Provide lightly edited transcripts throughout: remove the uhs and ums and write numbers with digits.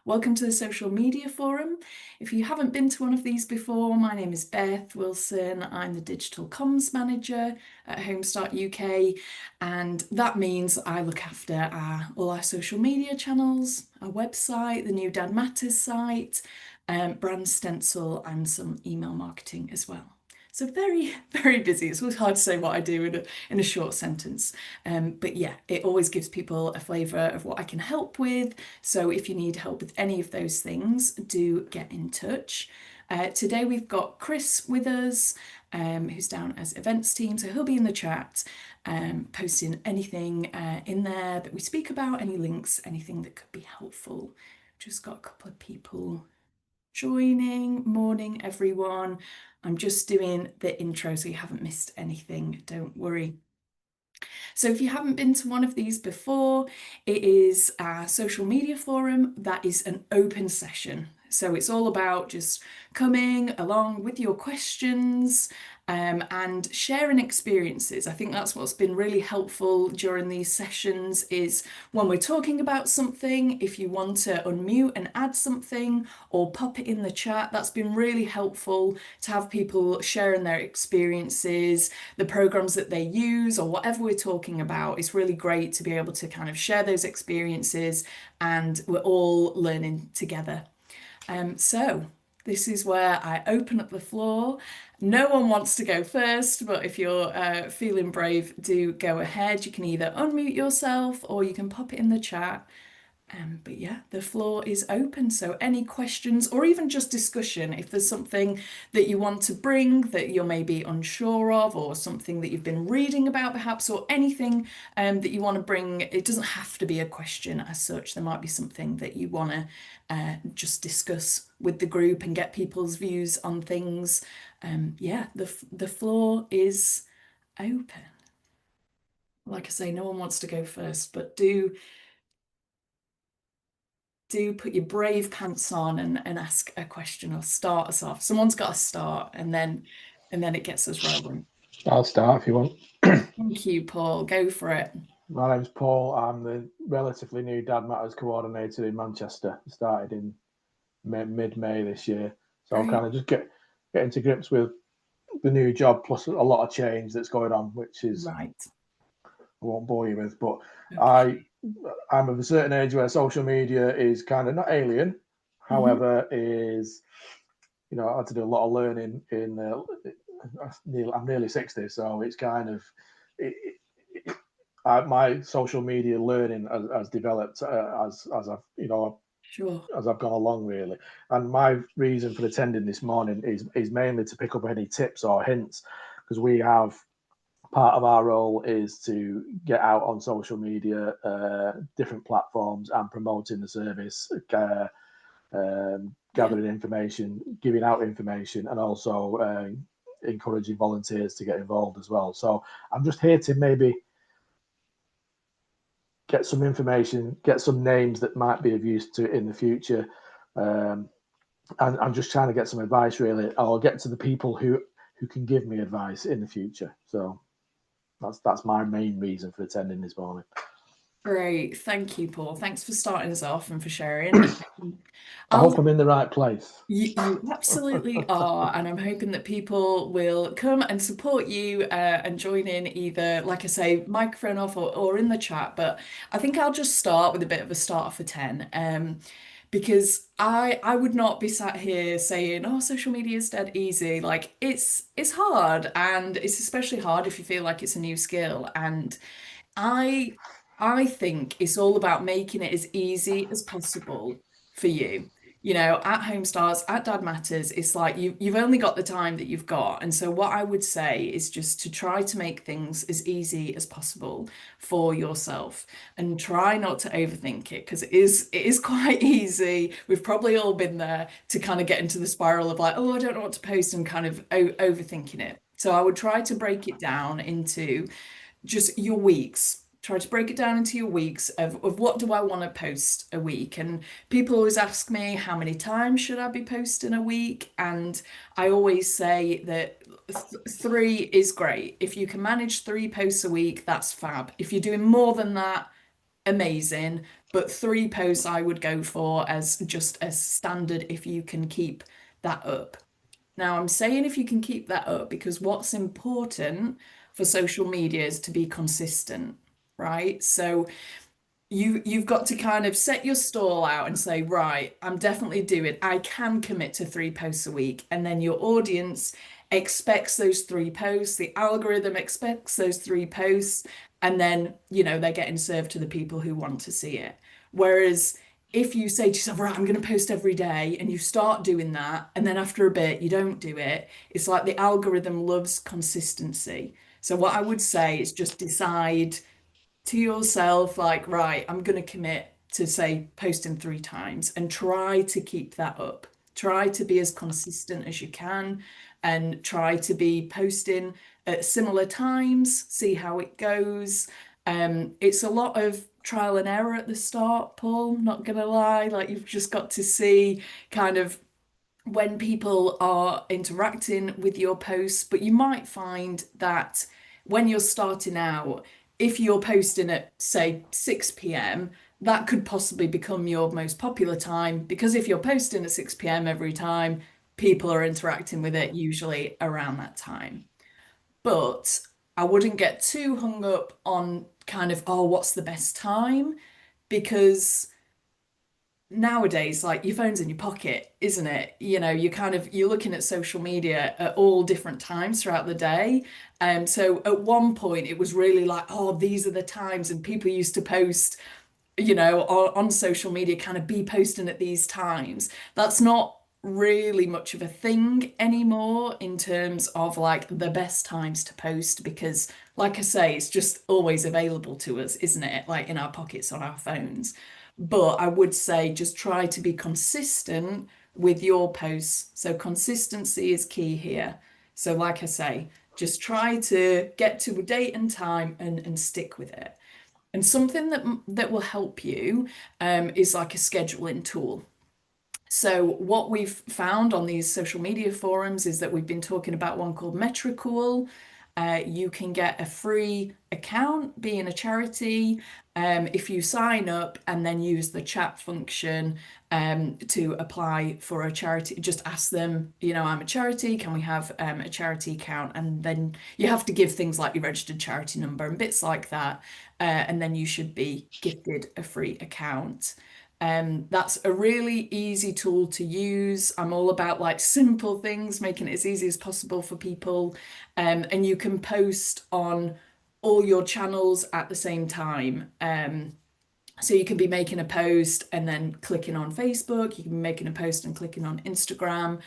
Welcome to the Social Media Forum. If you haven't been to one of these before, my name is Beth Wilson. I'm the Digital Comms Manager at Homestart UK, and that means I look after all our social media channels, our website, the new Dad Matters site, brand stencil, and some email marketing as well. So very, very busy. It's always hard to say what I do in a short sentence. But yeah, it always gives people a flavour of what I can help with. So if you need help with any of those things, do get in touch. Today we've got Chris with us, who's down as events team. So he'll be in the chat, posting anything in there that we speak about, any links, anything that could be helpful. Just got a couple of people joining. Morning, everyone. I'm just doing the intro so you haven't missed anything, don't worry. So if you haven't been to one of these before, it is a social media forum that is an open session. So it's all about just coming along with your questions and sharing experiences. I think that's what's been really helpful during these sessions is when we're talking about something, if you want to unmute and add something or pop it in the chat, that's been really helpful to have people sharing their experiences, the programs that they use or whatever we're talking about. It's really great to be able to kind of share those experiences and we're all learning together. So this is where I open up the floor. No one wants to go first, but if you're feeling brave, do go ahead. You can either unmute yourself or you can pop it in the chat. But yeah, the floor is open. So any questions or even just discussion, if there's something that you want to bring that you're maybe unsure of or something that you've been reading about perhaps or anything that you want to bring, it doesn't have to be a question as such. There might be something that you want to just discuss with the group and get people's views on things. Yeah, the floor is open. Like I say, no one wants to go first, but do put your brave pants on and ask a question or start us off. Someone's got to start and then it gets us rolling. I'll start if you want. Thank you, Paul. Go for it. My name's Paul. I'm the relatively new Dad Matters coordinator in Manchester. Started in mid-May this year. So I'll kind of just getting to grips with the new job plus a lot of change that's going on, which is right. I won't bore you with, but okay. I'm of a certain age where social media is kind of not alien, however, is I had to do a lot of learning in. I'm nearly 60, so it's kind of my social media learning has developed as I've Sure. as I've gone along really. And my reason for attending this morning is mainly to pick up any tips or hints because we have part of our role is to get out on social media, different platforms, and promoting the service, gathering information, giving out information, and also encouraging volunteers to get involved as well. So I'm just here to maybe get some information, get some names that might be of use to in the future. And I'm just trying to get some advice really. I'll get to the people who can give me advice in the future. So that's my main reason for attending this morning. Great. Thank you, Paul. Thanks for starting us off and for sharing. I hope I'm in the right place. You absolutely are. And I'm hoping that people will come and support you and join in either, like I say, microphone off or in the chat. But I think I'll just start with a bit of a start for 10. Because I would not be sat here saying, oh, social media is dead easy. Like it's hard, and it's especially hard if you feel like it's a new skill. And I think it's all about making it as easy as possible for you. At Home Stars, at Dad Matters, it's like you've only got the time that you've got. And so what I would say is just to try to make things as easy as possible for yourself and try not to overthink it because it is quite easy. We've probably all been there to kind of get into the spiral of like, oh, I don't know what to post and kind of overthinking it. So I would try to break it down into just your weeks. Try to break it down into your weeks of what do I want to post a week. And people always ask me, how many times should I be posting a week? And I always say that 3 is great. If you can manage 3 posts a week, that's fab. If you're doing more than that, amazing. But 3 posts I would go for as just as standard if you can keep that up. Now, I'm saying if you can keep that up because what's important for social media is to be consistent, right? So you've got to kind of set your stall out and say, right, I'm definitely doing, I can commit to 3 posts a week. And then your audience expects those 3 posts, the algorithm expects those 3 posts, and then, they're getting served to the people who want to see it. Whereas if you say to yourself, right, I'm going to post every day, and you start doing that, and then after a bit you don't do it, it's like the algorithm loves consistency. So what I would say is just decide to yourself, like, right, I'm going to commit to say posting 3 times and try to keep that up. Try to be as consistent as you can and try to be posting at similar times, see how it goes. It's a lot of trial and error at the start, Paul, not gonna lie. Like you've just got to see kind of when people are interacting with your posts, but you might find that when you're starting out, if you're posting at, say, 6 p.m., that could possibly become your most popular time because if you're posting at 6 p.m. every time, people are interacting with it usually around that time. But I wouldn't get too hung up on kind of, oh, what's the best time? Because nowadays, like your phone's in your pocket, isn't it? You're looking at social media at all different times throughout the day. So at one point it was really like, oh, these are the times, and people used to post, on social media, kind of be posting at these times. That's not really much of a thing anymore in terms of like the best times to post because like I say, it's just always available to us, isn't it? Like in our pockets on our phones. But I would say just try to be consistent with your posts. So consistency is key here. So like I say, just try to get to a date and time and stick with it. And something that will help you is like a scheduling tool. So what we've found on these social media forums is that we've been talking about one called Metricool. You can get a free account being a charity if you sign up and then use the chat function to apply for a charity. Just ask them, I'm a charity, can we have a charity account? And then you have to give things like your registered charity number and bits like that. And then you should be gifted a free account. That's a really easy tool to use. I'm all about like simple things, making it as easy as possible for people. And you can post on all your channels at the same time. So you can be making a post and then clicking on Facebook. You can be making a post and clicking on Instagram,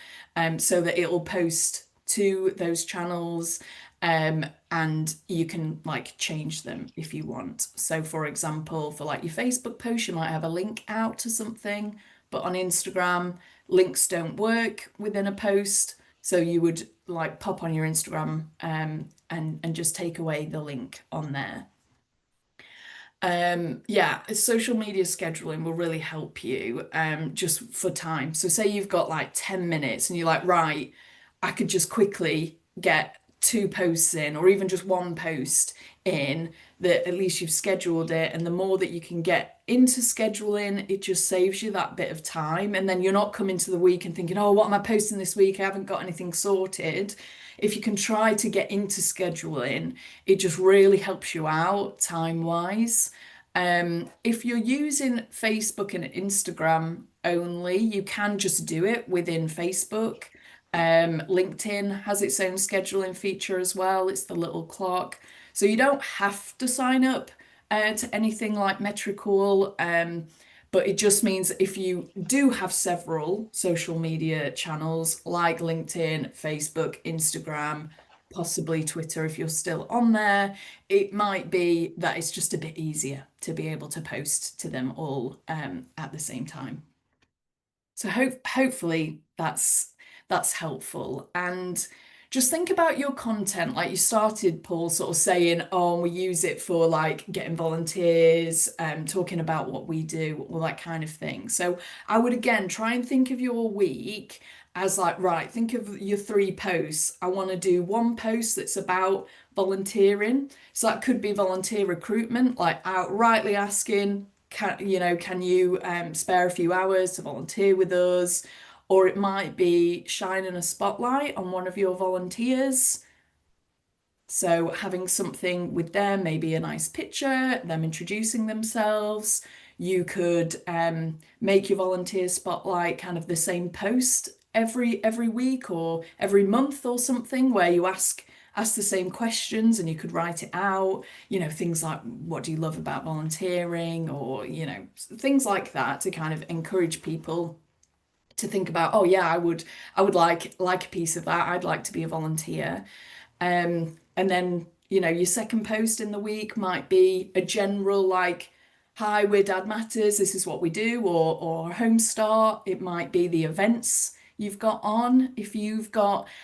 so that it'll post to those channels. And you can like change them if you want. So for example, for like your Facebook post, you might have a link out to something, but on Instagram, links don't work within a post. So you would like pop on your Instagram and just take away the link on there. Yeah, social media scheduling will really help you just for time. So say you've got like 10 minutes and you're like, right, I could just quickly get 2 posts in or even just 1 post in that at least you've scheduled it. And the more that you can get into scheduling, it just saves you that bit of time. And then you're not coming to the week and thinking, oh, what am I posting this week? I haven't got anything sorted. If you can try to get into scheduling, it just really helps you out time-wise. If you're using Facebook and Instagram only, you can just do it within Facebook. LinkedIn has its own scheduling feature as well. It's the little clock. So you don't have to sign up to anything like Metricool. But it just means if you do have several social media channels like LinkedIn, Facebook, Instagram, possibly Twitter if you're still on there, it might be that it's just a bit easier to be able to post to them all at the same time. So hopefully that's helpful. And just think about your content. Like you started, Paul, sort of saying, oh, we use it for like getting volunteers, talking about what we do, all that kind of thing. So I would again try and think of your week as like, right, think of your 3 posts. I want to do one post that's about volunteering. So that could be volunteer recruitment, like outrightly asking, can you spare a few hours to volunteer with us? Or it might be shining a spotlight on one of your volunteers. So having something with them, maybe a nice picture, them introducing themselves. You could make your volunteer spotlight kind of the same post every week or every month or something, where you ask the same questions and you could write it out. Things like, what do you love about volunteering, or things like that, to kind of encourage people to think about, oh yeah, I would like a piece of that. I'd like to be a volunteer. And then, your second post in the week might be a general, like, hi, we're Dad Matters, this is what we do, or Home Start. It might be the events you've got on.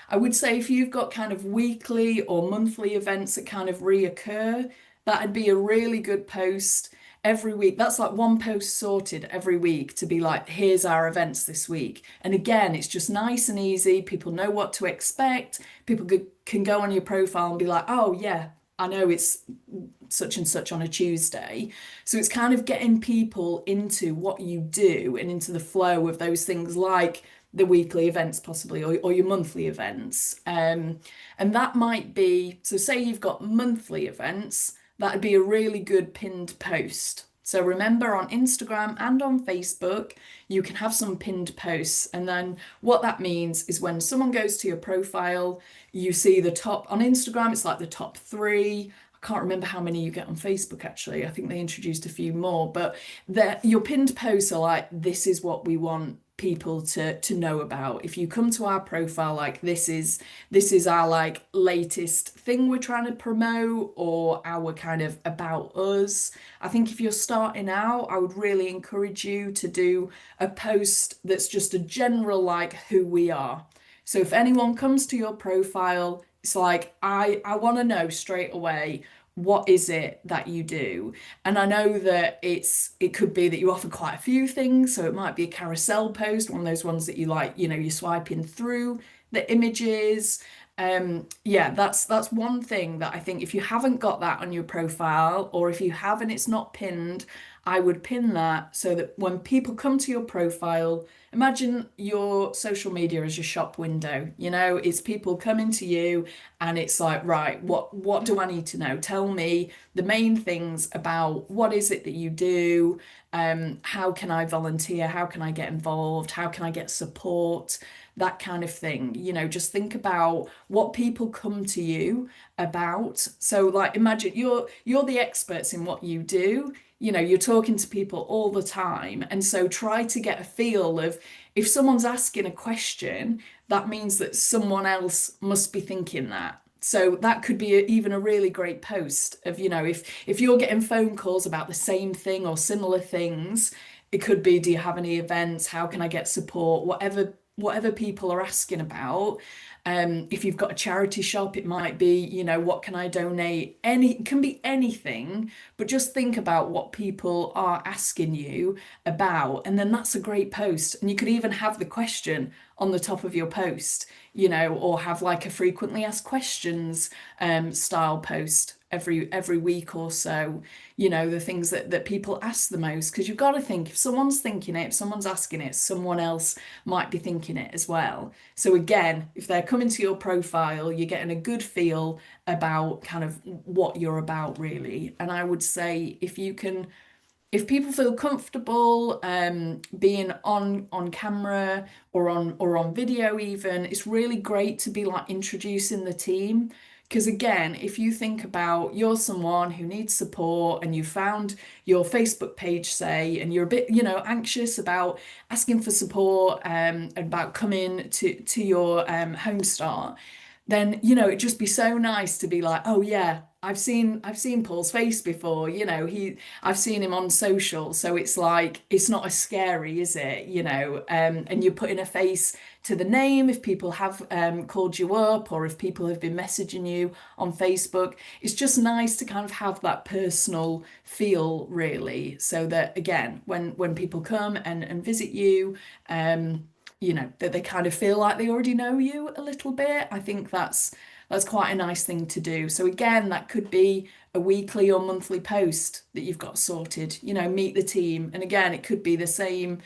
I would say if you've got kind of weekly or monthly events that kind of reoccur, that'd be a really good post every week. That's like one post sorted every week to be like, here's our events this week. And again, it's just nice and easy. People know what to expect. People can go on your profile and be like, oh, yeah, I know it's such and such on a Tuesday. So it's kind of getting people into what you do and into the flow of those things, like the weekly events possibly, or your monthly events. And that might be, so say you've got monthly events, that'd be a really good pinned post. So remember, on Instagram and on Facebook, you can have some pinned posts. And then what that means is when someone goes to your profile, you see the top on Instagram, it's like the top 3. I can't remember how many you get on Facebook, actually. I think they introduced a few more, but your pinned posts are like, this is what we want people to know about. If you come to our profile, like, this is our like latest thing we're trying to promote, or our kind of about us. I think if you're starting out, I would really encourage you to do a post that's just a general, like, who we are. So if anyone comes to your profile, it's like, I want to know straight away, what is it that you do? And I know that it could be that you offer quite a few things. So it might be a carousel post, one of those ones that you like, you're swiping through the images. Yeah, that's one thing that I think, if you haven't got that on your profile, or if you have and it's not pinned, I would pin that, so that when people come to your profile, imagine your social media as your shop window. It's people coming to you, and it's like, right, what do I need to know? Tell me the main things about what is it that you do. How can I volunteer? How can I get involved? How can I get support? That kind of thing. Just think about what people come to you about. So, like, imagine you're the experts in what you do. You're talking to people all the time, and so try to get a feel of, if someone's asking a question, that means that someone else must be thinking that. So that could be even a really great post of, if you're getting phone calls about the same thing or similar things, it could be, do you have any events? How can I get support? Whatever people are asking about. If you've got a charity shop, it might be, what can I donate? It can be anything, but just think about what people are asking you about. And then that's a great post. And you could even have the question on the top of your post, or have like a frequently asked questions style post every week or so. The things that people ask the most, because you've got to think, if someone's thinking it, if someone's asking it, someone else might be thinking it as well. So again, if they're coming to your profile, you're getting a good feel about kind of what you're about, really. And I would say, if people feel comfortable being on camera, or on video even, it's really great to be like introducing the team. Because again, if you think about, you're someone who needs support, and you found your Facebook page, say, and you're a bit, anxious about asking for support, about coming to your Home Start, then, it'd just be so nice to be like, oh yeah, I've seen Paul's face before. I've seen him on social. So it's like, it's not as scary, is it? And you're putting a face to the name if people have called you up, or if people have been messaging you on Facebook. It's just nice to kind of have that personal feel, really, so that again, when people come and visit you, you know, that they kind of feel like they already know you a little bit. I think that's quite a nice thing to do. So again, that could be a weekly or monthly post that you've got sorted, you know, meet the team. And again, it could be the same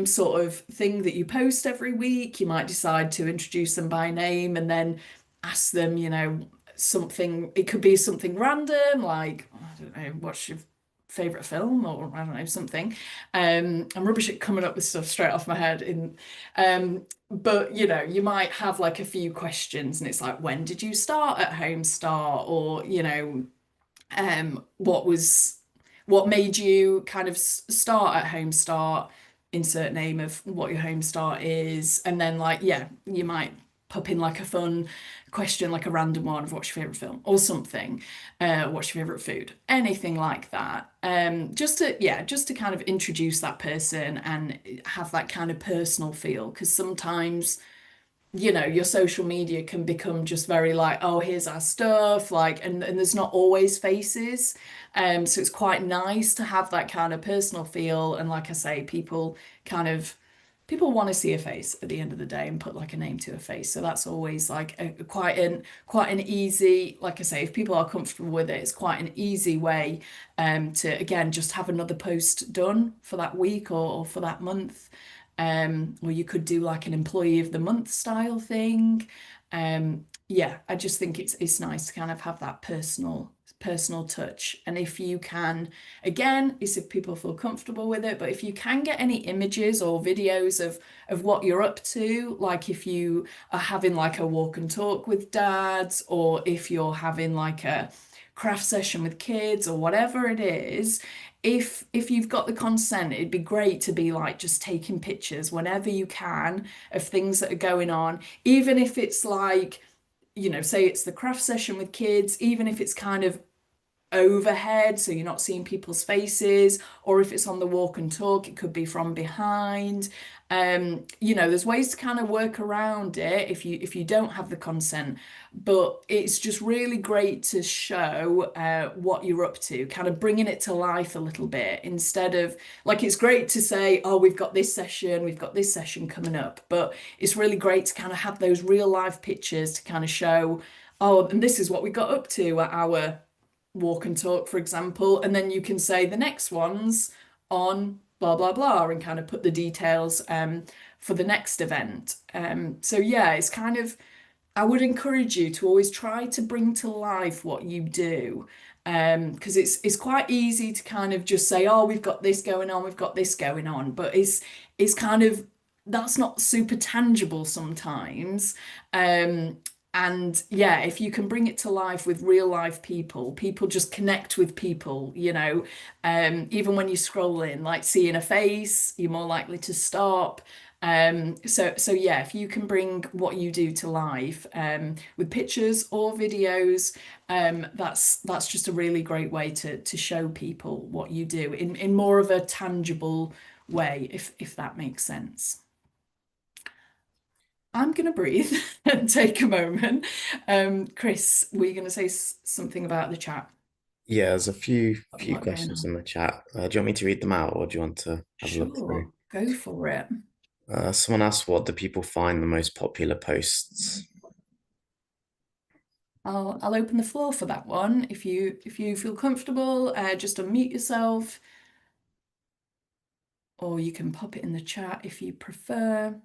sort of thing that you post every week. You might decide to introduce them by name and then ask them, you know, something. It could be something random, like, I don't know, what's your favorite film, or I don't know, something. I'm rubbish at coming up with stuff straight off my head but you know, you might have like a few questions and it's like, when did you start at Homestart? Or, you know, what made you kind of start at Homestart? Insert name of what your Homestart is, and then like, yeah, you might pop in like a fun question, like a random one of what's your favorite film or something, what's your favorite food, anything like that. Just to kind of introduce that person and have that kind of personal feel, because sometimes, you know, your social media can become just very like, oh, here's our stuff, like, and there's not always faces. So it's quite nice to have that kind of personal feel. And like I say, people want to see a face at the end of the day and put like a name to a face. So that's always like quite an easy, like I say, if people are comfortable with it, it's quite an easy way to again just have another post done for that week or for that month. Or you could do like an employee of the month style thing. Yeah, I just think it's nice to kind of have that personal touch. And if you can, again, it's if people feel comfortable with it, but if you can get any images or videos of what you're up to, like if you are having like a walk and talk with dads, or if you're having like a craft session with kids or whatever it is, if you've got the consent, it'd be great to be like just taking pictures whenever you can of things that are going on, even if it's like, you know, say it's the craft session with kids, even if it's kind of overhead, so you're not seeing people's faces, or if it's on the walk and talk, it could be from behind. You know, there's ways to kind of work around it if you don't have the consent, but it's just really great to show what you're up to, kind of bringing it to life a little bit instead of like, it's great to say, oh, we've got this session coming up, but it's really great to kind of have those real life pictures to kind of show, oh, and this is what we got up to at our walk and talk, for example, and then you can say the next one's on blah blah blah and kind of put the details for the next event. So yeah, it's kind of, I would encourage you to always try to bring to life what you do. Because it's quite easy to kind of just say, oh, we've got this going on, we've got this going on, but it's kind of, that's not super tangible sometimes. And yeah, if you can bring it to life with real life people, people just connect with people, you know. Even when you scroll in, like seeing a face, you're more likely to stop. So yeah, if you can bring what you do to life, with pictures or videos, that's just a really great way to show people what you do in more of a tangible way, if that makes sense. I'm going to breathe and take a moment. Chris, were you going to say something about the chat? Yeah, there's a few Got a few lot going questions in on. the chat. Do you want me to read them out, or do you want to have a look through? Sure, go for it. Someone asked, what do people find the most popular posts? I'll open the floor for that one. If you feel comfortable, just unmute yourself, or you can pop it in the chat if you prefer.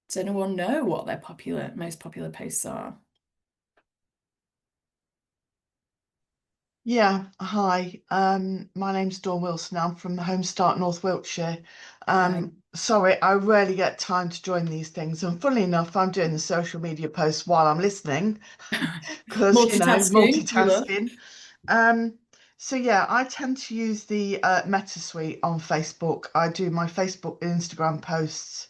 Does anyone know what their most popular posts are? Yeah, hi. My name's Dawn Wilson. I'm from Homestart, North Wiltshire. Hi. Sorry, I rarely get time to join these things. And funnily enough, I'm doing the social media posts while I'm listening because, Multitasking, we love. multitasking. So yeah, I tend to use the Meta Suite on Facebook. I do my Facebook and Instagram posts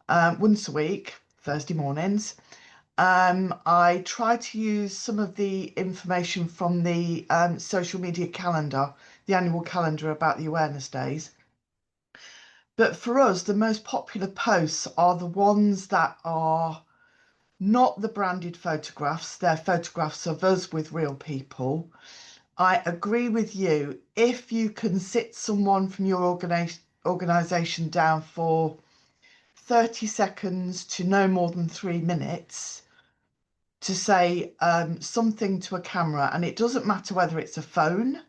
once a week, Thursday mornings. I try to use some of the information from the social media calendar, the annual calendar about the awareness days. But for us, the most popular posts are the ones that are not the branded photographs. They're photographs of us with real people. I agree with you. If you can sit someone from your organisation down for 30 seconds to no more than 3 minutes to say something to a camera, and it doesn't matter whether it's a phone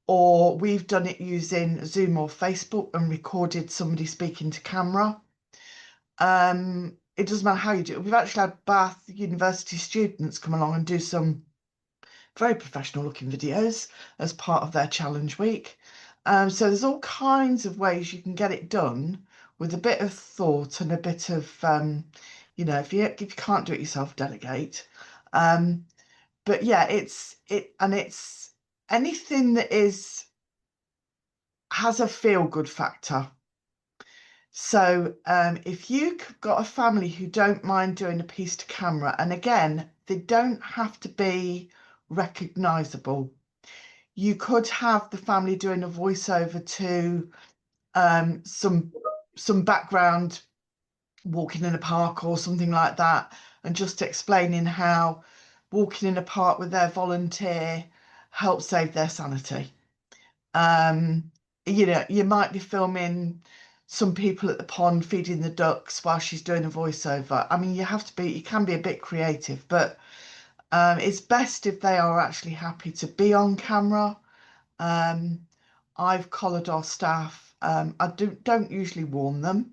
or we've done it using Zoom or Facebook and recorded somebody speaking to camera. It doesn't matter how you do it. We've actually had Bath University students come along and do some very professional looking videos as part of their challenge week. So there's all kinds of ways you can get it done with a bit of thought and a bit of, if you can't do it yourself, delegate. But yeah, it's anything that has a feel good factor. So if you've got a family who don't mind doing a piece to camera, and again, they don't have to be recognizable. You could have the family doing a voiceover to some background walking in a park or something like that, and just explaining how walking in a park with their volunteer helps save their sanity. You might be filming some people at the pond feeding the ducks while she's doing a voiceover. I mean, you can be a bit creative, but it's best if they are actually happy to be on camera. I've collared our staff. I don't usually warn them.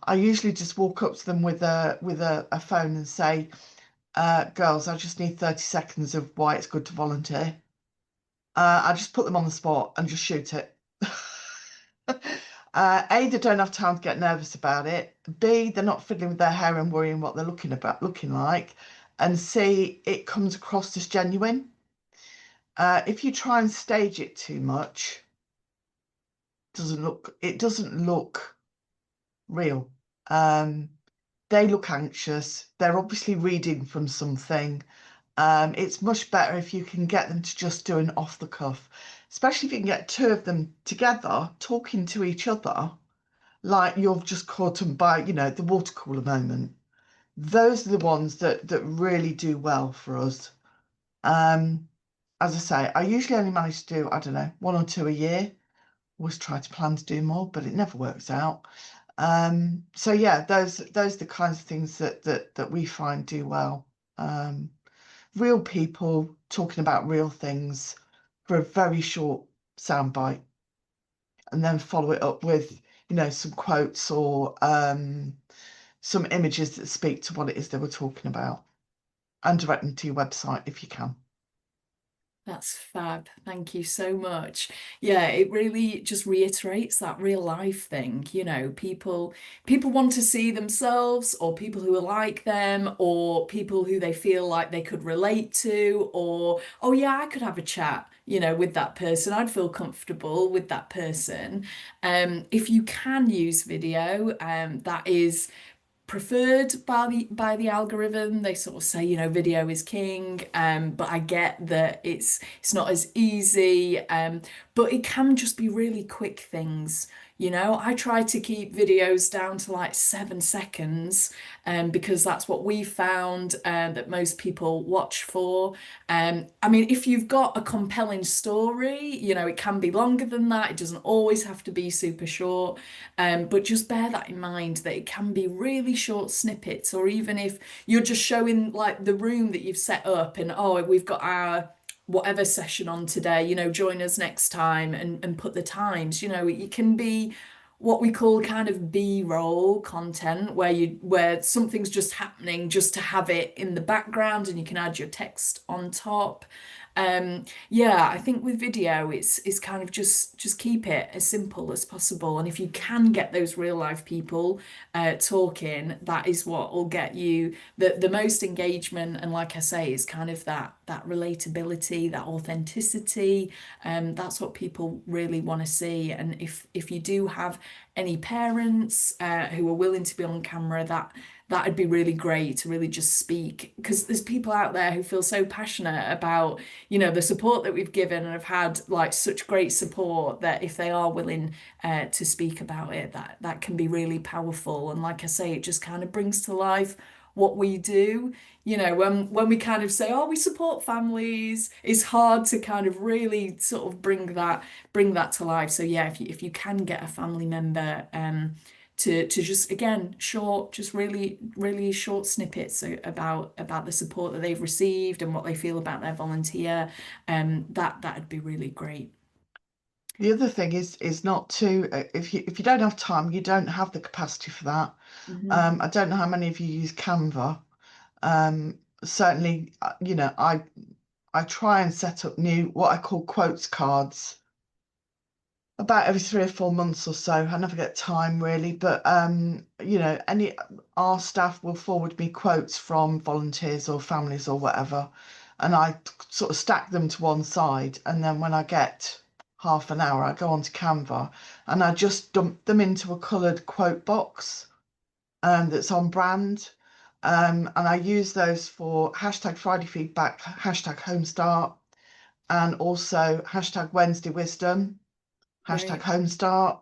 I usually just walk up to them with a phone and say, girls, I just need 30 seconds of why it's good to volunteer. I just put them on the spot and just shoot it. A, they don't have time to get nervous about it. B, they're not fiddling with their hair and worrying what they're looking like. And C, it comes across as genuine. If you try and stage it too much, it doesn't look real. They look anxious. They're obviously reading from something. It's much better if you can get them to just do an off the cuff, especially if you can get two of them together talking to each other, like you've just caught them by, the water cooler moment. Those are the ones that really do well for us. As I say, I usually only manage to do, I don't know, 1 or 2 a year. Always try to plan to do more, but it never works out. So yeah, those are the kinds of things that we find do well. Real people talking about real things for a very short soundbite, and then follow it up with, some quotes or some images that speak to what it is they were talking about, and direct them to your website if you can. That's fab. Thank you so much. Yeah, it really just reiterates that real life thing. People want to see themselves, or people who are like them, or people who they feel like they could relate to, or, oh yeah, I could have a chat, with that person. I'd feel comfortable with that person. If you can use video, that is preferred by the algorithm. They sort of say, video is king, but I get that it's not as easy, but it can just be really quick things. I try to keep videos down to like 7 seconds, because that's what we found that most people watch for. I mean, if you've got a compelling story, it can be longer than that. It doesn't always have to be super short, but just bear that in mind, that it can be really short snippets, or even if you're just showing like the room that you've set up, and oh, we've got our whatever session on today, join us next time, and put the times. It can be what we call kind of B-roll content, where something's just happening just to have it in the background, and you can add your text on top. Yeah, I think with video, it's kind of just keep it as simple as possible. And if you can get those real life people talking, that is what will get you the most engagement. And like I say, it's kind of that relatability, that authenticity. That's what people really want to see. And if you do have any parents who are willing to be on camera, that'd be really great to really just speak, because there's people out there who feel so passionate about, the support that we've given, and have had like such great support, that if they are willing to speak about it, that can be really powerful. And like I say, it just kind of brings to life what we do. You know, when we kind of say, oh, we support families, it's hard to kind of really sort of bring that to life. So yeah, if you can get a family member to just again just really short snippets about the support that they've received and what they feel about their volunteer, that'd be really great. The other thing is not to if you don't have time, you don't have the capacity for that. Mhm. I don't know how many of you use Canva. Certainly, you know, I try and set up new what I call quotes cards about every 3 or 4 months or so. I never get time really, but you know, our staff will forward me quotes from volunteers or families or whatever, and I sort of stack them to one side, and then when I get half an hour, I go onto Canva and I just dump them into a coloured quote box that's on brand. And I use those for hashtag Friday feedback, hashtag Homestart, and also hashtag Wednesday wisdom, hashtag Great. Homestart,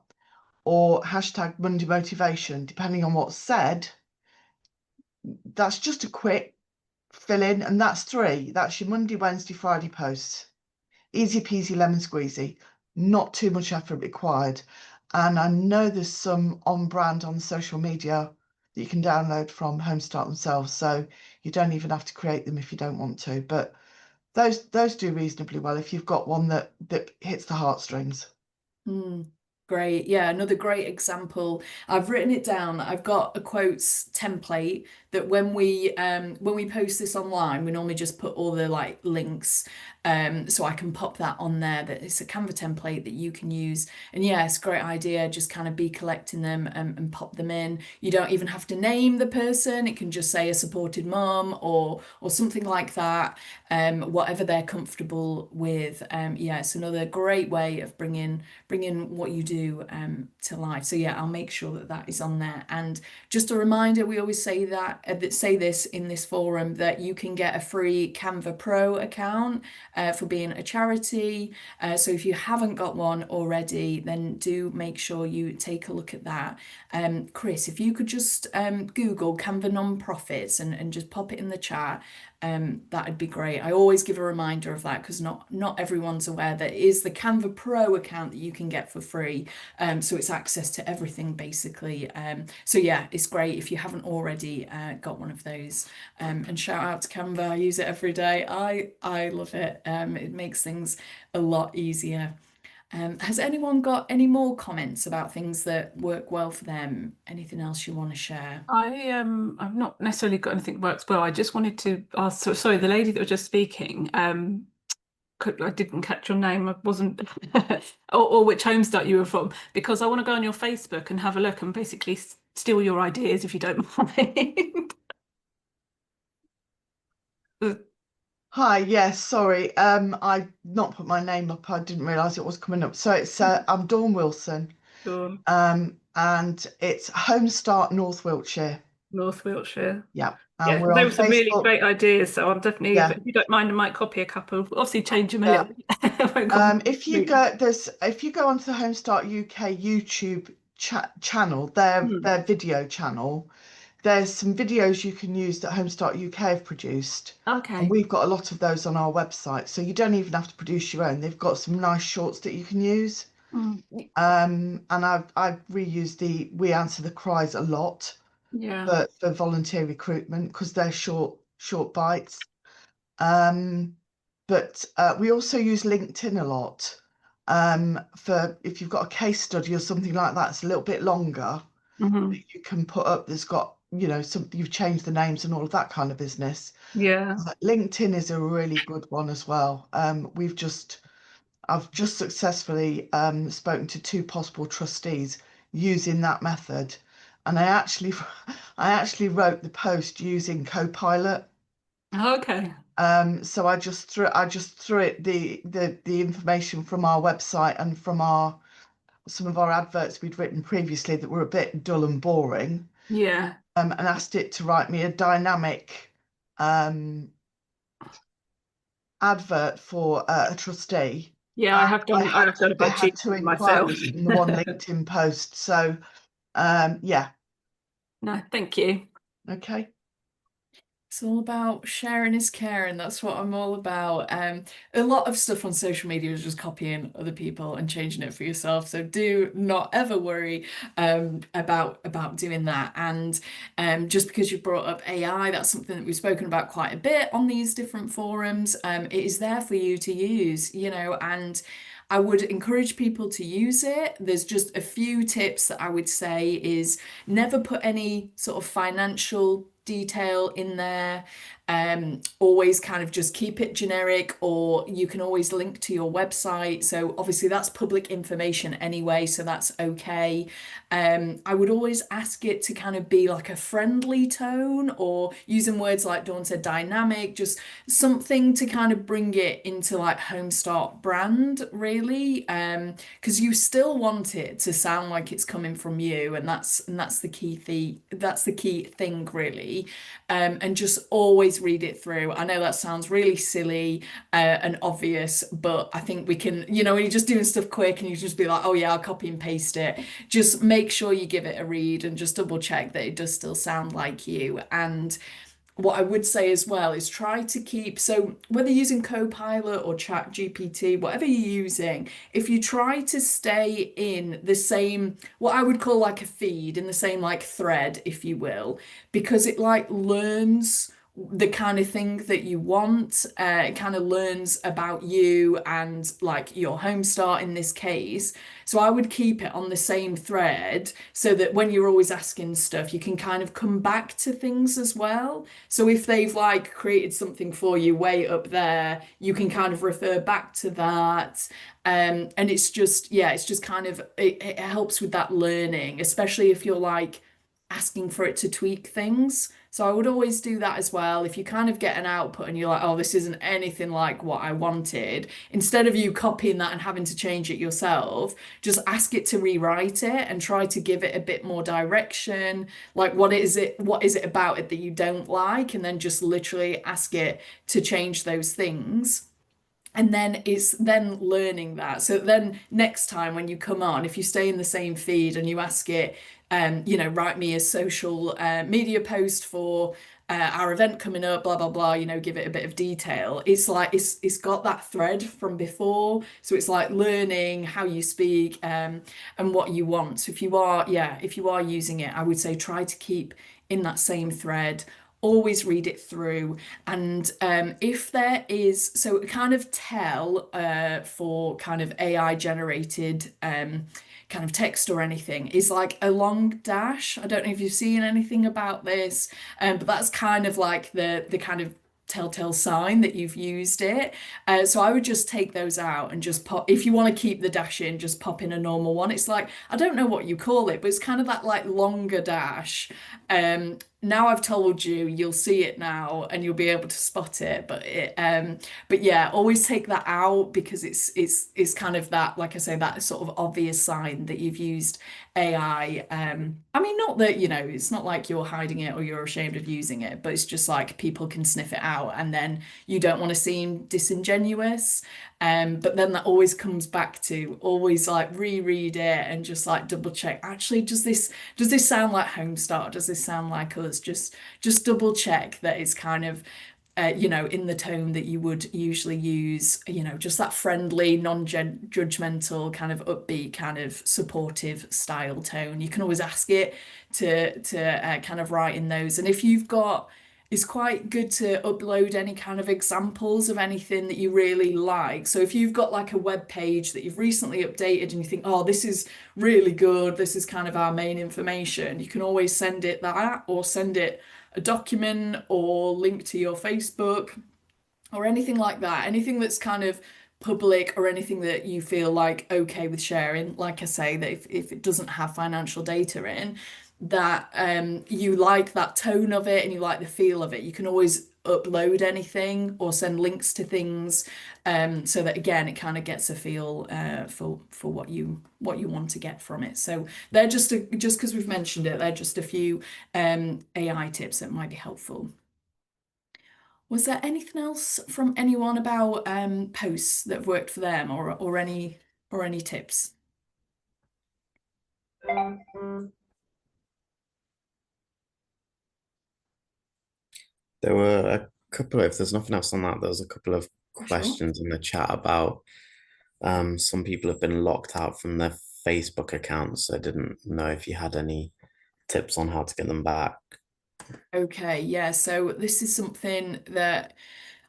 or hashtag Monday motivation, depending on what's said. That's just a quick fill in, and that's 3. That's your Monday, Wednesday, Friday posts. Easy peasy lemon squeezy, not too much effort required. And I know there's some on brand on social media that you can download from Homestart themselves, so you don't even have to create them if you don't want to. But those do reasonably well if you've got one that hits the heartstrings. Great. Yeah, another great example. I've written it down. I've got a quotes template that when we post this online, we normally just put all the like links so I can pop that on there. That it's a Canva template that you can use. And yeah, it's a great idea. Just kind of be collecting them and pop them in. You don't even have to name the person. It can just say a supported mum or something like that. Whatever they're comfortable with. Yeah, it's another great way of bringing what you do to life. So yeah, I'll make sure that that is on there. And just a reminder, we always say that say this in this forum, that you can get a free Canva Pro account for being a charity. So if you haven't got one already, then do make sure you take a look at that. Chris, if you could just Google Canva nonprofits and just pop it in the chat, that'd be great. I always give a reminder of that because not everyone's aware that it is the Canva Pro account that you can get for free. So it's access to everything basically. So yeah, it's great if you haven't already got one of those. And shout out to Canva. I use it every day. I love it. It makes things a lot easier. Has anyone got any more comments about things that work well for them? Anything else you want to share? I've not necessarily got anything that works well. I just wanted to ask, sorry, the lady that was just speaking, I didn't catch your name. I wasn't, or which Homestart you were from, because I want to go on your Facebook and have a look and basically steal your ideas if you don't mind. Hi, yes, sorry. I not put my name up. I didn't realise it was coming up. So it's I'm Dawn Wilson. Sure. And it's Homestart North Wiltshire. North Wiltshire. Yeah. Yeah, We're they on were some really Facebook. great ideas. So I'm definitely, Yeah. if you don't mind, I might copy a couple. Obviously, change them a Yeah. little bit. If you go onto the Homestart UK YouTube channel, their video channel, there's some videos you can use that Homestart UK have produced. Okay. And we've got a lot of those on our website, so you don't even have to produce your own. They've got some nice shorts that you can use. And I've reused the We Answer the Cries a lot. Yeah. For volunteer recruitment because they're short bites. But we also use LinkedIn a lot for if you've got a case study or something like that. It's a little bit longer. That you can put up. That's got you've changed the names and all of that kind of business. Yeah. LinkedIn is a really good one as well. I've just successfully spoken to 2 possible trustees using that method, and I actually wrote the post using Copilot. Okay. So I just threw it the information from our website and from some of our adverts we'd written previously that were a bit dull and boring. Yeah. And asked it to write me a dynamic advert for a trustee. Yeah, I have done. I have done a bit I had 2 myself. inquiries from the one LinkedIn post. So, yeah. No, thank you. Okay. It's all about sharing is caring. That's what I'm all about. A lot of stuff on social media is just copying other people and changing it for yourself. So do not ever worry about doing that. And just because you brought up AI, that's something that we've spoken about quite a bit on these different forums. It is there for you to use, you know, and I would encourage people to use it. There's just a few tips that I would say is never put any sort of financial detail in there. Always kind of just keep it generic, or you can always link to your website. So obviously that's public information anyway, so that's okay. I would always ask it to kind of be like a friendly tone, or using words like Dawn said, dynamic, just something to kind of bring it into like Homestart brand, really. Because you still want it to sound like it's coming from you, and that's the key thing, really. And just always read it through. I know that sounds really silly and obvious, but I think we can, you know, when you're just doing stuff quick and you just be like, oh yeah, I'll copy and paste it. Just make sure you give it a read and just double check that it does still sound like you. And what I would say as well is try to keep, so whether using Copilot or Chat GPT, whatever you're using, if you try to stay in the same, what I would call like a feed, in the same like thread, if you will, because it like learns the kind of thing that you want. It kind of learns about you and like your Homestart in this case. So I would keep it on the same thread so that when you're always asking stuff, you can kind of come back to things as well. So if they've like created something for you way up there, you can kind of refer back to that. And it's just, yeah, it's just kind of, it helps with that learning, especially if you're like asking for it to tweak things. So I would always do that as well. If you kind of get an output and you're like, oh, this isn't anything like what I wanted, instead of you copying that and having to change it yourself, just ask it to rewrite it and try to give it a bit more direction. Like, what is it about it that you don't like? And then just literally ask it to change those things. And then it's then learning that. So then next time when you come on, if you stay in the same feed and you ask it, you know, write me a social media post for our event coming up, blah, blah, blah, you know, give it a bit of detail. It's like, it's got that thread from before. So it's like learning how you speak and what you want. So if you are using it, I would say try to keep in that same thread. Always read it through, and if there is, so kind of tell for kind of AI generated kind of text or anything is like a long dash. I don't know if you've seen anything about this, but that's kind of like the kind of telltale sign that you've used it. So I would just take those out and just pop, if you want to keep the dash in, just pop in a normal one. It's like, I don't know what you call it, but it's kind of that like longer dash. Now I've told you, you'll see it now and you'll be able to spot it. But yeah, always take that out because it's kind of that, like I say, that sort of obvious sign that you've used AI. I mean, not that, you know, it's not like you're hiding it or you're ashamed of using it, but it's just like people can sniff it out and then you don't want to seem disingenuous. But then that always comes back to always like reread it and just like double check. Actually, does this sound like Homestart? Does this sound like us? Just double check that it's kind of you know, in the tone that you would usually use, you know, just that friendly, non-judgmental, kind of upbeat, kind of supportive style tone. You can always ask it to kind of write in those. And if you've got, it's quite good to upload any kind of examples of anything that you really like. So if you've got like a web page that you've recently updated and you think, oh, this is really good, this is kind of our main information, you can always send it that, or send it a document or link to your Facebook or anything like that. Anything that's kind of public or anything that you feel like okay with sharing. Like I say, that if it doesn't have financial data in, that you like that tone of it and you like the feel of it, you can always upload anything or send links to things, so that again it kind of gets a feel for what you want to get from it. So they're just because we've mentioned it, they're just a few AI tips that might be helpful. Was there anything else from anyone about posts that have worked for them, or any tips? There were a couple of, if there's nothing else on that, there was a couple of Sure. questions in the chat about some people have been locked out from their Facebook accounts. I didn't know if you had any tips on how to get them back. Okay, yeah, so this is something that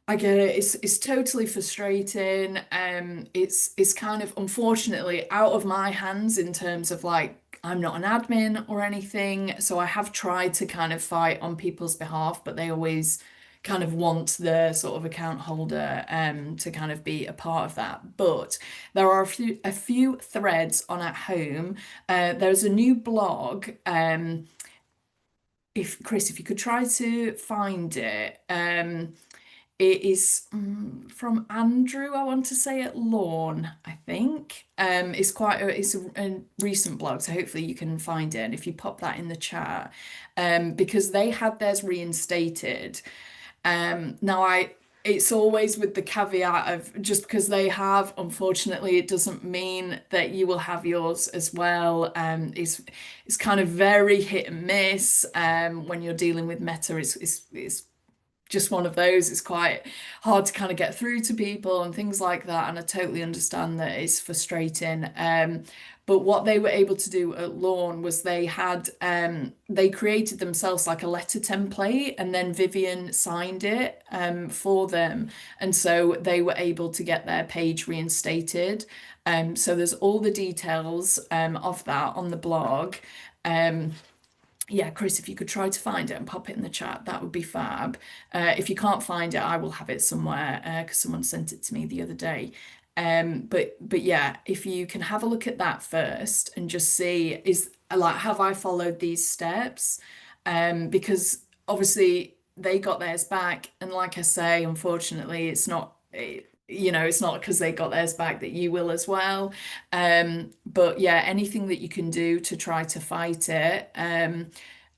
I get it. It's totally frustrating. It's kind of unfortunately out of my hands in terms of like I'm not an admin or anything, so I have tried to kind of fight on people's behalf, but they always kind of want the sort of account holder to kind of be a part of that. But there are a few threads on At Home. There's a new blog. If Chris, if you could try to find it. It is from Andrew, I want to say, at Lawn, I think. It's a recent blog, so hopefully you can find it. And if you pop that in the chat, because they had theirs reinstated. Now it's always with the caveat of just because they have, unfortunately, it doesn't mean that you will have yours as well. It's kind of very hit and miss. When you're dealing with Meta, it's just one of those. It's quite hard to kind of get through to people and things like that. And I totally understand that it's frustrating. But what they were able to do at Lawn was they created themselves like a letter template, and then Vivian signed it for them. And so they were able to get their page reinstated. So there's all the details of that on the blog. Yeah, Chris, if you could try to find it and pop it in the chat, that would be fab. If you can't find it, I will have it somewhere because someone sent it to me the other day. But yeah, if you can have a look at that first and just see, have I followed these steps? Because obviously they got theirs back, and like I say, unfortunately, it's not because they got theirs back that you will as well. But yeah, anything that you can do to try to fight it.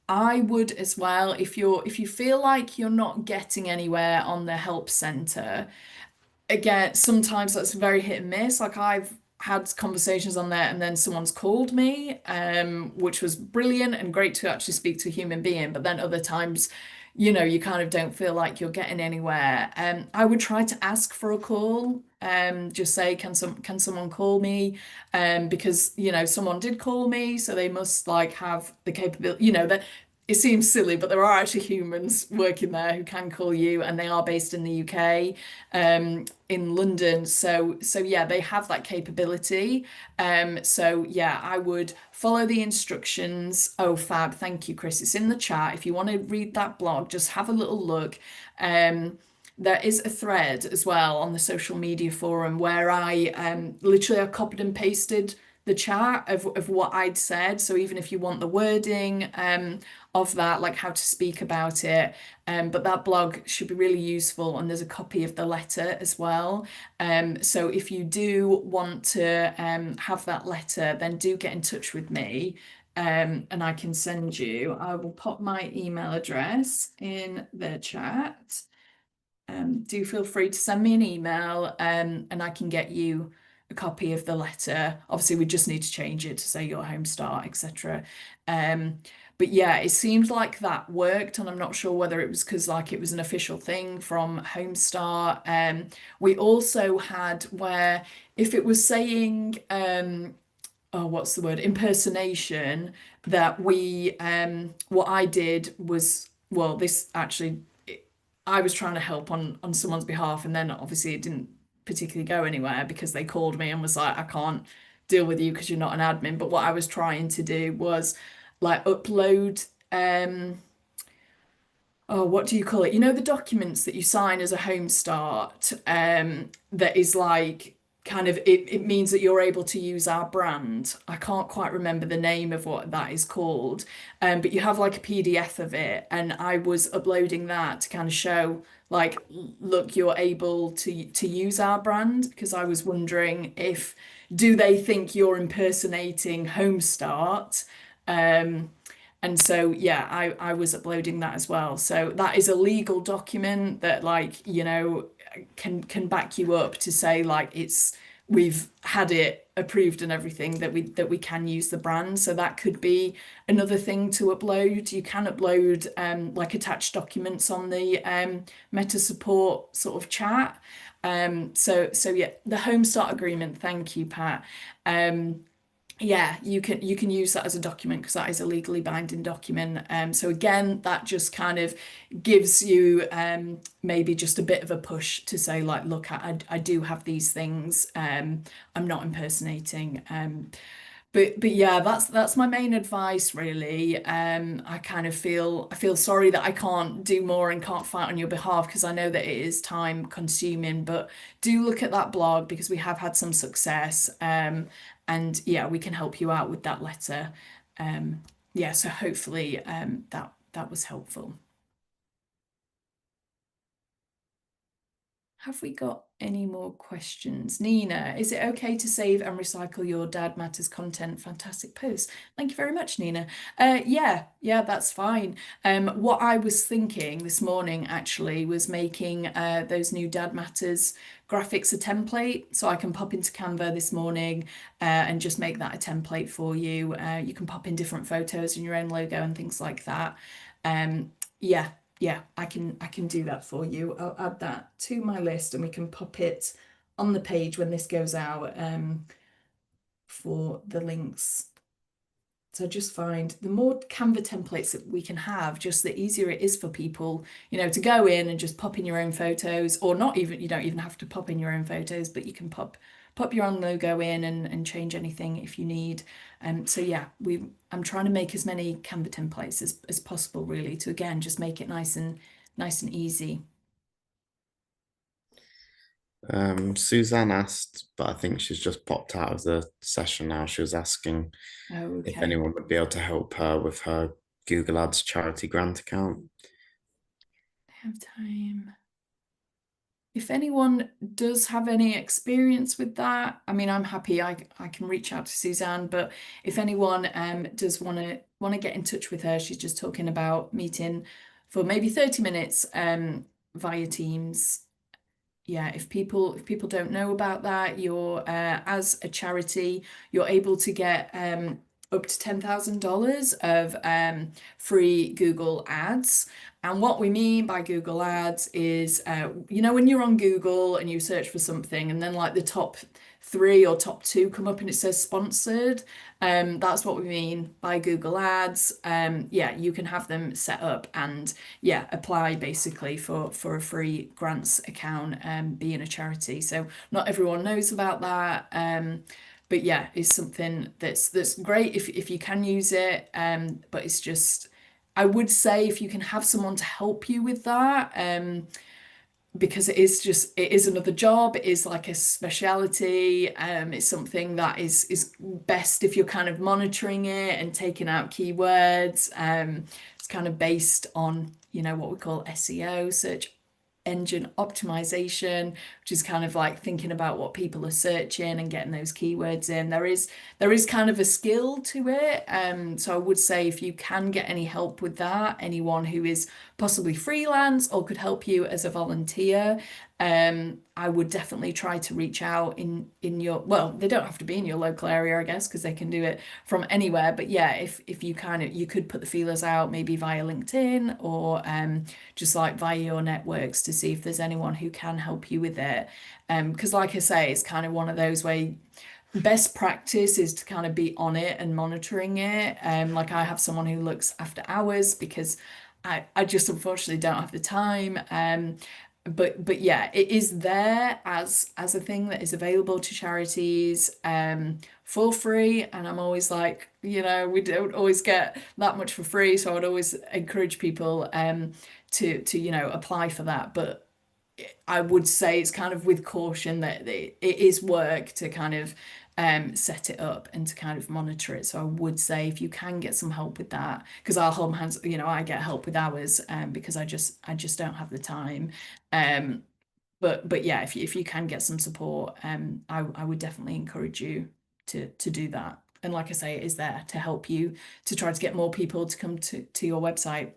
I would as well, if you feel like you're not getting anywhere on the help center, again, sometimes that's very hit and miss. Like I've had conversations on there and then someone's called me, which was brilliant and great to actually speak to a human being. But then other times, you kind of don't feel like you're getting anywhere. I would try to ask for a call. Just say, can someone call me? Because someone did call me, so they must like have the capability. That it seems silly, but there are actually humans working there who can call you, and they are based in the UK, in London. So yeah, they have that capability. So yeah, I would follow the instructions. Oh, fab. Thank you, Chris. It's in the chat. If you want to read that blog, just have a little look. There is a thread as well on the social media forum where I literally copied and pasted the chat of what I'd said. So even if you want the wording of that, like how to speak about it, but that blog should be really useful, and there's a copy of the letter as well. So if you do want to have that letter, then do get in touch with me. And I can send you, I will pop my email address in the chat. Do feel free to send me an email and I can get you a copy of the letter. Obviously, we just need to change it to say your home start, etc. But yeah, it seemed like that worked, and I'm not sure whether it was because like it was an official thing from Homestart. We also had where if it was saying what's the word, impersonation, that what I did was, well, this actually, I was trying to help on someone's behalf, and then obviously it didn't particularly go anywhere because they called me and was like, I can't deal with you because you're not an admin. But what I was trying to do was like upload what do you call it? The documents that you sign as a home start, that is like kind of it means that you're able to use our brand. I can't quite remember the name of what that is called, but you have like a PDF of it, and I was uploading that to kind of show like, look, you're able to use our brand, because I was wondering do they think you're impersonating Homestart? And so yeah, I was uploading that as well. So that is a legal document that like, can back you up to say like it's we've had it approved and everything that we can use the brand. So that could be another thing to upload. You can upload like attached documents on the Meta support sort of chat. So yeah, the Home Start agreement. Thank you, Pat. Yeah, you can use that as a document because that is a legally binding document. So again, that just kind of gives you maybe just a bit of a push to say like, look, I do have these things. I'm not impersonating. But yeah, that's my main advice really. I kind of feel sorry that I can't do more and can't fight on your behalf because I know that it is time consuming, but do look at that blog because we have had some success. And yeah, we can help you out with that letter. Yeah, so hopefully that was helpful. Have we got any more questions? Nina, is it okay to save and recycle your Dad Matters content? Fantastic post. Thank you very much, Nina. Yeah, that's fine. What I was thinking this morning actually was making those new Dad Matters graphics a template, so I can pop into Canva this morning and just make that a template for you. You can pop in different photos and your own logo and things like that. Yeah, I can do that for you. I'll add that to my list and we can pop it on the page when this goes out for the links. So just find the more Canva templates that we can have, just the easier it is for people, you know, to go in and just pop in your own photos, or not even, you don't even have to pop in your own photos, but you can pop your own logo in and change anything if you need. So yeah, I'm trying to make as many Canva templates as possible really to again just make it nice and easy. Suzanne asked, but I think she's just popped out of the session now. She was asking if anyone would be able to help her with her Google Ads charity grant account. I have time. If anyone does have any experience with that, I mean, I'm happy. I can reach out to Suzanne, but if anyone does want to get in touch with her, she's just talking about meeting for maybe 30 minutes via Teams. Yeah, if people don't know about that, you're as a charity, you're able to get up to $10,000 of free Google Ads. And what we mean by Google Ads is, you know, when you're on Google and you search for something and then like the top 3 or top 2 come up and it says sponsored, that's what we mean by Google Ads. Yeah, you can have them set up and yeah, apply basically for a free grants account, being a charity. So not everyone knows about that. But yeah, it's something that's great if you can use it. But it's just, I would say if you can have someone to help you with that, because it is another job, it is like a speciality. It's something that is best if you're kind of monitoring it and taking out keywords. It's kind of based on, you know, what we call SEO, search engine optimization, which is kind of like thinking about what people are searching and getting those keywords in. There is kind of a skill to it. So I would say if you can get any help with that, anyone who is possibly freelance or could help you as a volunteer, I would definitely try to reach out in your, well, they don't have to be in your local area, I guess, because they can do it from anywhere. But yeah, if you you could put the feelers out maybe via LinkedIn or just like via your networks to see if there's anyone who can help you with it. Because like I say, it's kind of one of those where best practice is to kind of be on it and monitoring it. Like I have someone who looks after hours because I just unfortunately don't have the time. But yeah, it is there as a thing that is available to charities for free. And I'm always like, you know, we don't always get that much for free. So I would always encourage people to, you know, apply for that. But I would say it's kind of with caution that it is work to kind of set it up and to kind of monitor it. So I would say if you can get some help with that, because our home hands, you know, I get help with hours because I just don't have the time. But yeah, if you can get some support, I would definitely encourage you to do that. And like I say, it is there to help you to try to get more people to come to your website.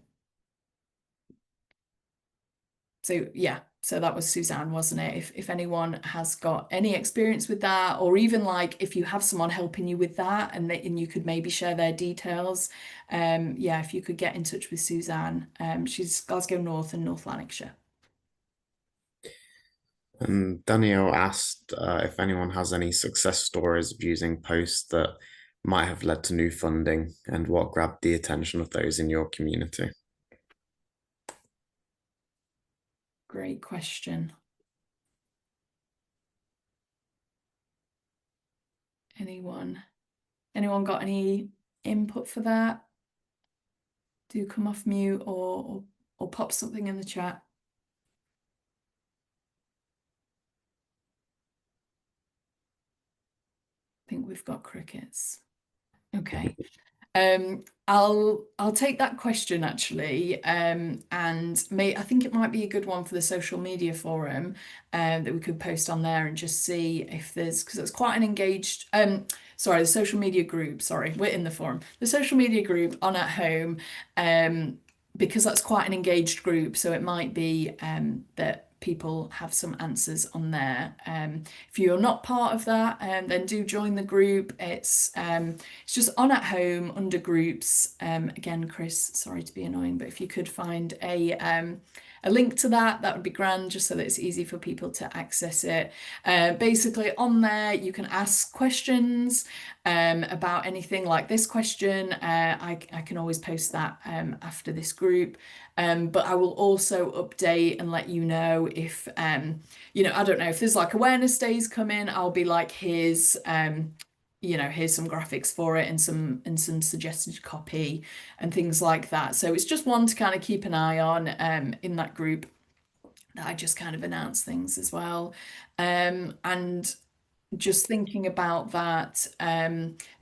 So yeah, So that was Suzanne, wasn't it? If anyone has got any experience with that, or even like if you have someone helping you with that and you could maybe share their details, yeah, if you could get in touch with Suzanne. She's Glasgow North and North Lanarkshire. And Danielle asked if anyone has any success stories of using posts that might have led to new funding and what grabbed the attention of those in your community. Great question. Anyone got any input for that? Do come off mute or pop something in the chat. I think we've got crickets. Okay. I'll take that question actually, and I think it might be a good one for the social media forum that we could post on there and just see if there's, because it's quite an engaged sorry, the social media group, sorry, we're in the forum, the social media group on At Home, because that's quite an engaged group, so it might be that people have some answers on there. If you're not part of that, then do join the group. It's just on At Home under groups. Again, Chris, sorry to be annoying, but if you could find a link to that would be grand, just so that it's easy for people to access it. Basically on there you can ask questions about anything like this question. I can always post that after this group, but I will also update and let you know if you know, I don't know, if there's like awareness days coming, I'll be like, here's you know, here's some graphics for it and some suggested copy and things like that. So it's just one to kind of keep an eye on in that group that I just kind of announce things as well. And just thinking about that,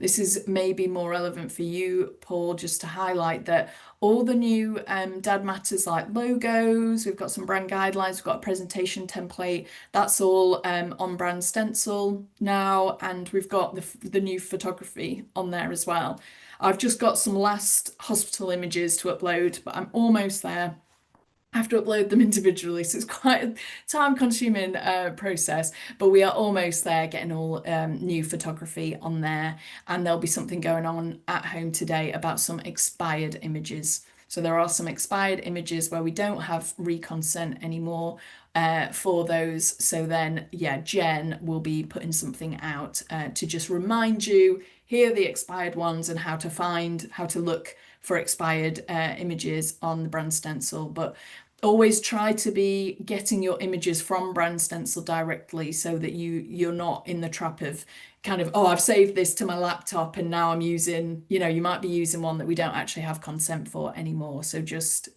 this is maybe more relevant for you, Paul, just to highlight that all the new Dad Matters like logos, we've got some brand guidelines, we've got a presentation template, that's all on Brand Stencil now, and we've got the new photography on there as well. I've just got some last hospital images to upload, but I'm almost there. I have to upload them individually, so it's quite a time-consuming process, but we are almost there, getting all new photography on there, and there'll be something going on At Home today about some expired images. So there are some expired images where we don't have reconsent anymore for those. So then, yeah, Jen will be putting something out to just remind you, here are the expired ones and how to look for expired images on the Brand Stencil. But always try to be getting your images from Brand Stencil directly, so that you're not in the trap of kind of, oh, I've saved this to my laptop and now I'm using, you know, you might be using one that we don't actually have consent for anymore. So just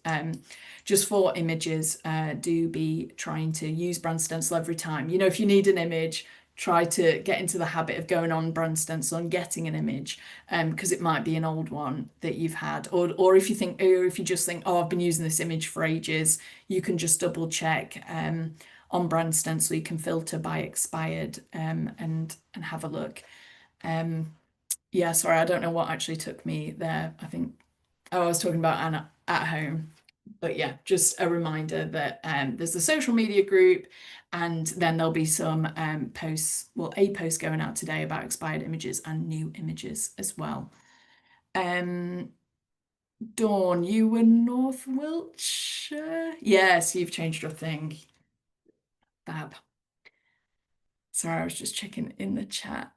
for images, do be trying to use Brand Stencil every time. You know, if you need an image, try to get into the habit of going on Brand Stencil and getting an image, because it might be an old one that you've had, or if you just think, oh, I've been using this image for ages, you can just double check on Brand Stencil. You can filter by expired and have a look. Yeah, sorry, I don't know what actually took me there. I think, I was talking about At Home. But yeah, just a reminder that there's the social media group, and then there'll be some posts, well, a post going out today about expired images and new images as well. Dawn, you were North Wiltshire? Yes, you've changed your thing. Fab. Sorry, I was just checking in the chat.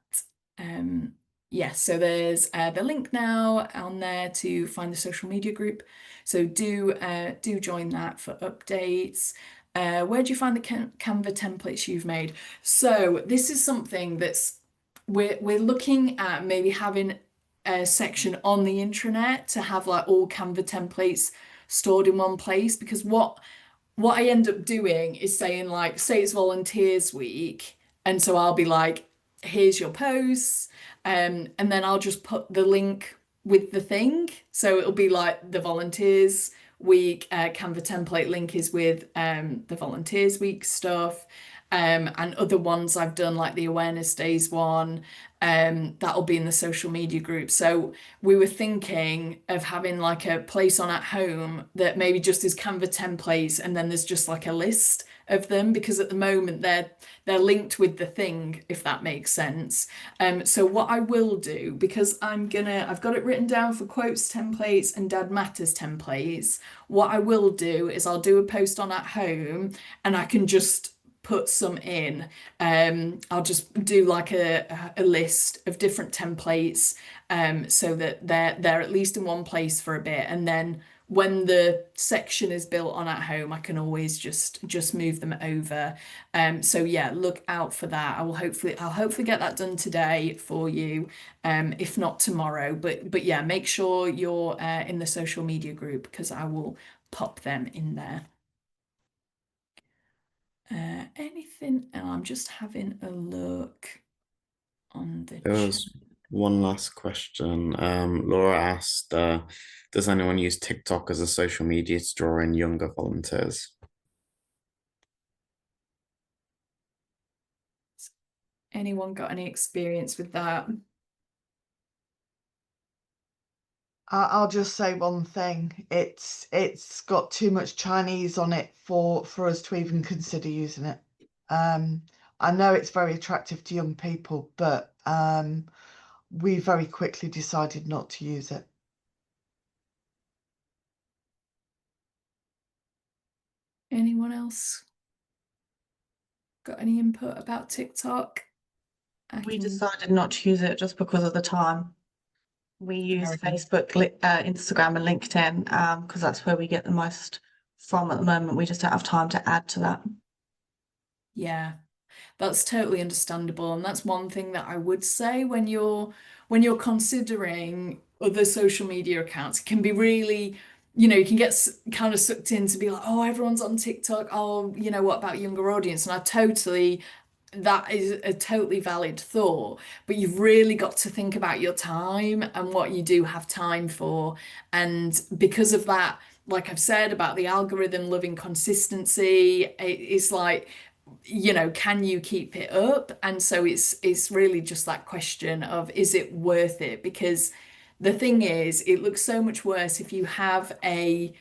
Yes, so there's the link now on there to find the social media group. So do join that for updates. Where do you find the Canva templates you've made? So this is something that's we're looking at maybe having a section on the intranet to have like all Canva templates stored in one place, because what I end up doing is saying, like, say it's Volunteers Week, and so I'll be like, here's your posts, and then I'll just put the link with the thing. So it'll be like the Volunteers Week Canva template link is with the Volunteers Week stuff. and other ones I've done, like the Awareness Days one, that'll be in the social media group. So we were thinking of having like a place on at home that maybe just is Canva templates, and then there's just like a list of them, because at the moment they're linked with the thing, if that makes sense. So what I will do, because I've got it written down for quotes templates and Dad Matters templates, what I will do is I'll do a post on at home, and I can just put some in. I'll just do like a list of different templates, so that they're at least in one place for a bit, and then when the section is built on at home, I can always just move them over. So yeah, look out for that. I'll hopefully get that done today for you, if not tomorrow. But yeah, make sure you're in the social media group, because I will pop them in there. Anything else? I'm just having a look on the There was one last question. Laura asked, does anyone use TikTok as a social media to draw in younger volunteers? Anyone got any experience with that? I'll just say one thing. It's got too much Chinese on it for us to even consider using it. I know it's very attractive to young people, but we very quickly decided not to use it. Anyone else got any input about TikTok? We decided not to use it just because of the time. We use Facebook, Instagram, and LinkedIn because that's where we get the most from at the moment. We just don't have time to add to that. Yeah, that's totally understandable. And that's one thing that I would say when you're considering other social media accounts. It can be really, you can get kind of sucked in to be like, oh, everyone's on TikTok. Oh, what about younger audience? And that is a totally valid thought, but you've really got to think about your time and what you do have time for. And because of that, like I've said about the algorithm loving consistency, it's like, can you keep it up? And so it's really just that question of, is it worth it? Because the thing is, it looks so much worse if you have a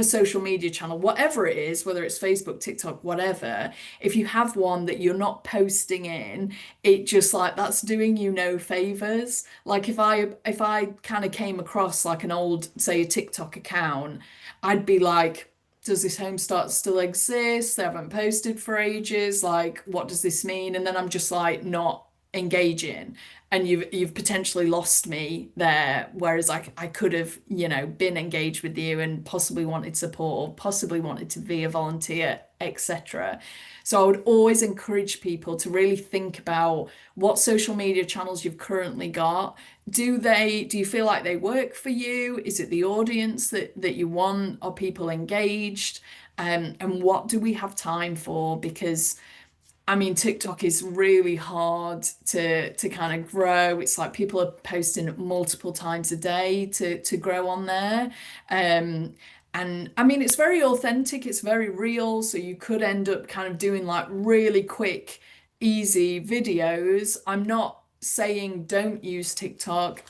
social media channel, whatever it is, whether it's Facebook, TikTok, whatever. If you have one that you're not posting in, it just like, that's doing you no favors. Like if I kind of came across like an old, say, a TikTok account, I'd be like, does this home start still exist? They haven't posted for ages. Like, what does this mean? And then I'm just like not engaging, and you've potentially lost me there. Whereas I could have, been engaged with you and possibly wanted support, or possibly wanted to be a volunteer, etc. So I would always encourage people to really think about what social media channels you've currently got. Do you feel like they work for you? Is it the audience that you want? Are people engaged? And what do we have time for? Because I mean, TikTok is really hard to kind of grow. It's like people are posting multiple times a day to grow on there. And I mean, it's very authentic, it's very real. So you could end up kind of doing like really quick, easy videos. I'm not saying don't use TikTok,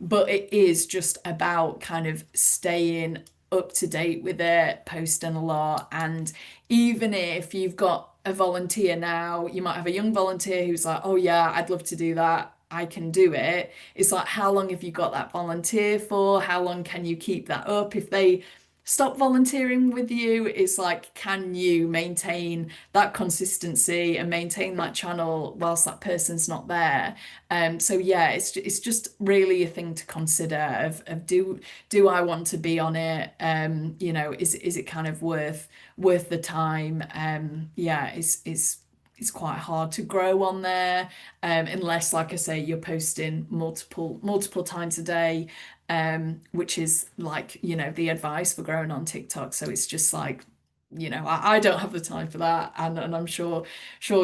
but it is just about kind of staying up to date with it, posting a lot. And even if you've got a volunteer now, you might have a young volunteer who's like, oh yeah, I'd love to do that, I can do it. It's like, how long have you got that volunteer for? How long can you keep that up? If they stop volunteering with you, it's like, can you maintain that consistency and maintain that channel whilst that person's not there? So yeah, it's just really a thing to consider of do I want to be on it? Is it kind of worth the time? Yeah, it's quite hard to grow on there, unless, like I say, you're posting multiple times a day, which is like, the advice for growing on TikTok. So it's just like, I don't have the time for that, and I'm sure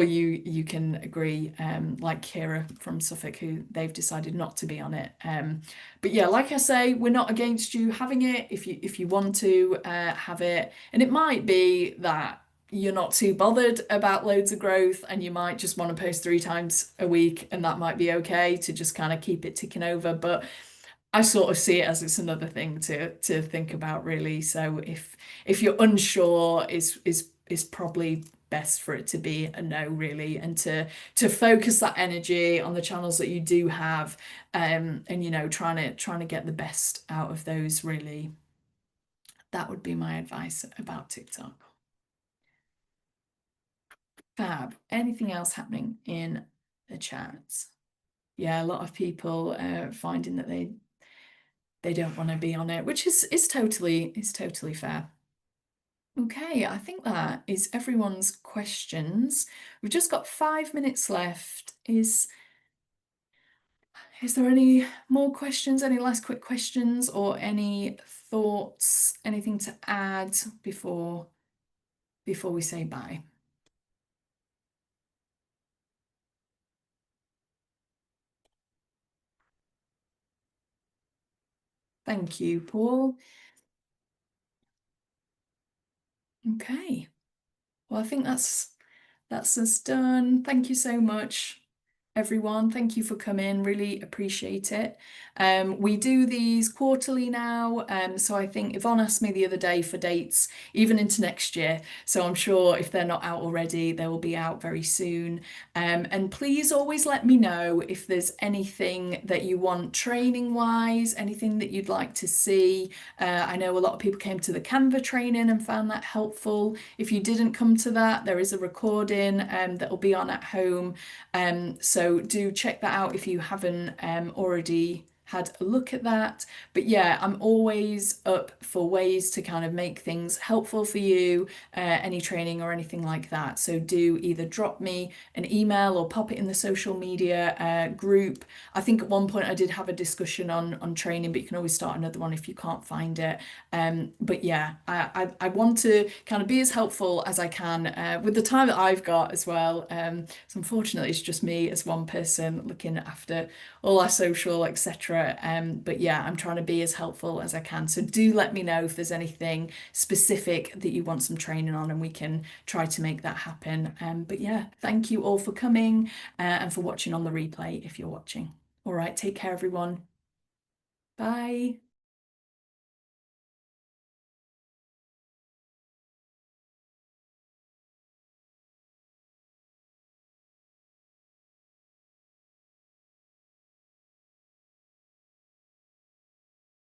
you can agree, like Kira from Suffolk, who they've decided not to be on it. But yeah, like I say, we're not against you having it if you want to have it. And it might be that you're not too bothered about loads of growth and you might just want to post 3 times a week, and that might be okay to just kind of keep it ticking over. But I sort of see it as it's another thing to think about, really. So if you're unsure, is probably best for it to be a no, really, and to focus that energy on the channels that you do have, and you know, trying to get the best out of those, really. That would be my advice about TikTok. Fab. Anything else happening in the chat? Yeah, a lot of people finding that they don't want to be on it, which is totally fair. Okay, I think that is everyone's questions. We've just got 5 minutes left. Is there any more questions, any last quick questions, or any thoughts, anything to add before we say bye? Thank you, Paul. Okay. Well, I think that's us done. Thank you so much, everyone. Thank you for coming. Really appreciate it. We do these quarterly now. So I think Yvonne asked me the other day for dates, even into next year. So I'm sure if they're not out already, they will be out very soon. And please always let me know if there's anything that you want training wise, anything that you'd like to see. I know a lot of people came to the Canva training and found that helpful. If you didn't come to that, there is a recording that will be on at home. So do check that out if you haven't already had a look at that. But yeah, I'm always up for ways to kind of make things helpful for you, any training or anything like that. So do either drop me an email or pop it in the social media group. I think at one point I did have a discussion on training, but you can always start another one if you can't find it. But yeah, I want to kind of be as helpful as I can with the time that I've got as well. So unfortunately, it's just me as one person looking after all our social, etc. But yeah, I'm trying to be as helpful as I can. So do let me know if there's anything specific that you want some training on, and we can try to make that happen. But yeah, thank you all for coming and for watching on the replay if you're watching. All right, take care, everyone. Bye.